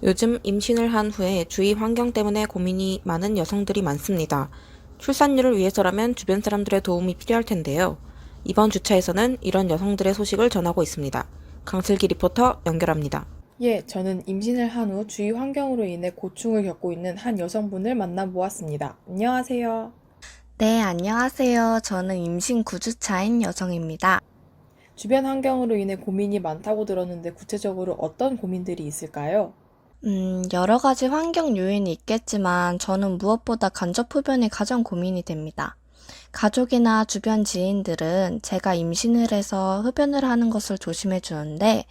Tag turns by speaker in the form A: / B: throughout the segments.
A: 요즘 임신을 한 후에 주위 환경 때문에 고민이 많은 여성들이 많습니다. 출산율을 위해서라면 주변 사람들의 도움이 필요할 텐데요. 이번 주차에서는 이런 여성들의 소식을 전하고 있습니다. 강슬기 리포터 연결합니다.
B: 예, 저는 임신을 한 후 주위 환경으로 인해 고충을 겪고 있는 한 여성분을 만나보았습니다. 안녕하세요.
C: 네, 안녕하세요. 저는 임신 9주차인 여성입니다.
B: 주변 환경으로 인해 고민이 많다고 들었는데 구체적으로 어떤 고민들이 있을까요?
C: 여러 가지 환경 요인이 있겠지만 저는 무엇보다 간접 흡연이 가장 고민이 됩니다. 가족이나 주변 지인들은 제가 임신을 해서 흡연을 하는 것을 조심해 주는데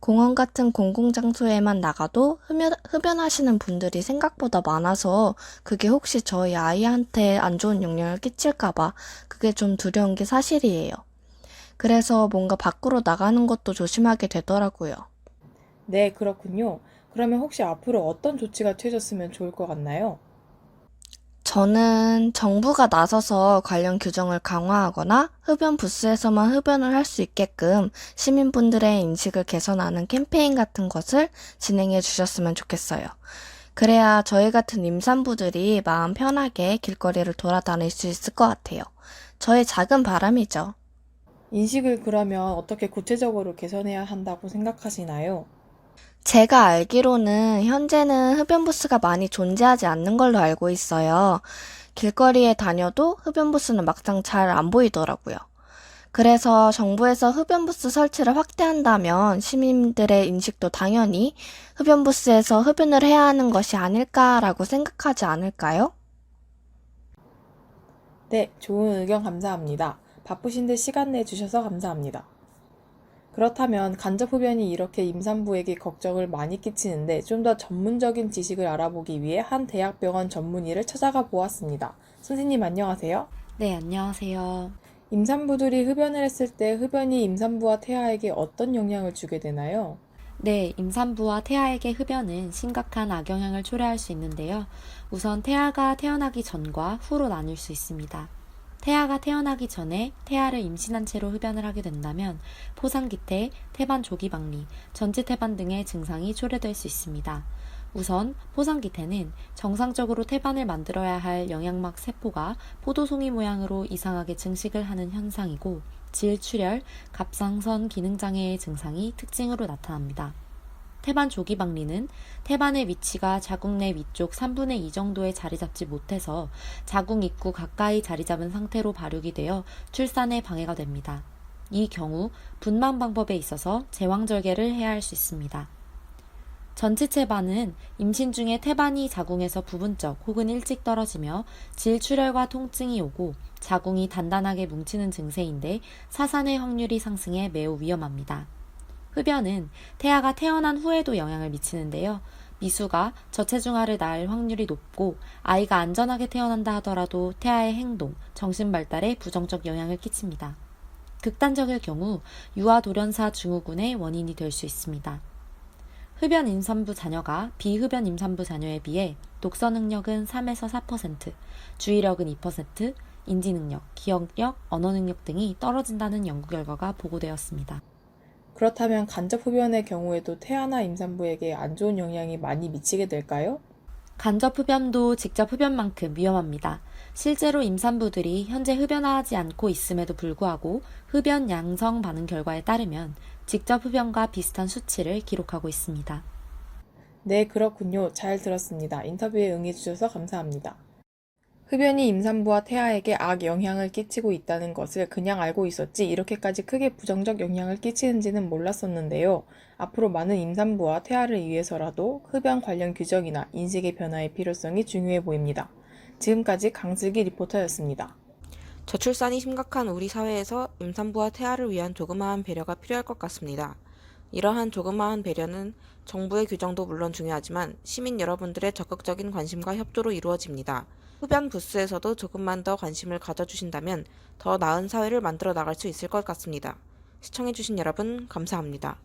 C: 공원 같은 공공장소에만 나가도 흡연하시는 분들이 생각보다 많아서 그게 혹시 저희 아이한테 안 좋은 영향을 끼칠까봐 그게 좀 두려운 게 사실이에요. 그래서 뭔가 밖으로 나가는 것도 조심하게 되더라고요.
B: 네, 그렇군요. 그러면 혹시 앞으로 어떤 조치가 취해졌으면 좋을 것 같나요?
C: 저는 정부가 나서서 관련 규정을 강화하거나 흡연 부스에서만 흡연을 할 수 있게끔 시민분들의 인식을 개선하는 캠페인 같은 것을 진행해 주셨으면 좋겠어요. 그래야 저희 같은 임산부들이 마음 편하게 길거리를 돌아다닐 수 있을 것 같아요. 저의 작은 바람이죠.
B: 인식을 그러면 어떻게 구체적으로 개선해야 한다고 생각하시나요?
C: 제가 알기로는 현재는 흡연 부스가 많이 존재하지 않는 걸로 알고 있어요. 길거리에 다녀도 흡연 부스는 막상 잘 안 보이더라고요. 그래서 정부에서 흡연 부스 설치를 확대한다면 시민들의 인식도 당연히 흡연 부스에서 흡연을 해야 하는 것이 아닐까라고 생각하지 않을까요?
B: 네, 좋은 의견 감사합니다. 바쁘신데 시간 내주셔서 감사합니다. 그렇다면 간접 흡연이 이렇게 임산부에게 걱정을 많이 끼치는데 좀 더 전문적인 지식을 알아보기 위해 한 대학병원 전문의를 찾아가 보았습니다. 선생님 안녕하세요.
D: 네, 안녕하세요.
B: 임산부들이 흡연을 했을 때 흡연이 임산부와 태아에게 어떤 영향을 주게 되나요?
D: 네, 임산부와 태아에게 흡연은 심각한 악영향을 초래할 수 있는데요. 우선 태아가 태어나기 전과 후로 나뉠 수 있습니다. 태아가 태어나기 전에 태아를 임신한 채로 흡연을 하게 된다면 포상기태, 태반 조기박리, 전치태반 등의 증상이 초래될 수 있습니다. 우선 포상기태는 정상적으로 태반을 만들어야 할 영양막 세포가 포도송이 모양으로 이상하게 증식을 하는 현상이고 질출혈, 갑상선 기능장애의 증상이 특징으로 나타납니다. 태반 조기박리는 태반의 위치가 자궁 내 위쪽 3분의 2 정도에 자리 잡지 못해서 자궁 입구 가까이 자리 잡은 상태로 발육이 되어 출산에 방해가 됩니다. 이 경우 분만 방법에 있어서 제왕절개를 해야 할 수 있습니다. 전치체반은 임신 중에 태반이 자궁에서 부분적 혹은 일찍 떨어지며 질출혈과 통증이 오고 자궁이 단단하게 뭉치는 증세인데 사산의 확률이 상승해 매우 위험합니다. 흡연은 태아가 태어난 후에도 영향을 미치는데요. 미수가 저체중아를 낳을 확률이 높고 아이가 안전하게 태어난다 하더라도 태아의 행동, 정신 발달에 부정적 영향을 끼칩니다. 극단적일 경우 유아돌연사 증후군의 원인이 될 수 있습니다. 흡연 임산부 자녀가 비흡연 임산부 자녀에 비해 독서 능력은 3에서 4%, 주의력은 2%, 인지 능력, 기억력, 언어 능력 등이 떨어진다는 연구 결과가 보고되었습니다.
B: 그렇다면 간접 흡연의 경우에도 태아나 임산부에게 안 좋은 영향이 많이 미치게 될까요?
D: 간접 흡연도 직접 흡연만큼 위험합니다. 실제로 임산부들이 현재 흡연하지 않고 있음에도 불구하고 흡연 양성 반응 결과에 따르면 직접 흡연과 비슷한 수치를 기록하고 있습니다.
B: 네, 그렇군요. 잘 들었습니다. 인터뷰에 응해주셔서 감사합니다. 흡연이 임산부와 태아에게 악영향을 끼치고 있다는 것을 그냥 알고 있었지 이렇게까지 크게 부정적 영향을 끼치는지는 몰랐었는데요. 앞으로 많은 임산부와 태아를 위해서라도 흡연 관련 규정이나 인식의 변화의 필요성이 중요해 보입니다. 지금까지 강슬기 리포터였습니다.
A: 저출산이 심각한 우리 사회에서 임산부와 태아를 위한 조그마한 배려가 필요할 것 같습니다. 이러한 조그마한 배려는 정부의 규정도 물론 중요하지만 시민 여러분들의 적극적인 관심과 협조로 이루어집니다. 흡연 부스에서도 조금만 더 관심을 가져주신다면 더 나은 사회를 만들어 나갈 수 있을 것 같습니다. 시청해주신 여러분 감사합니다.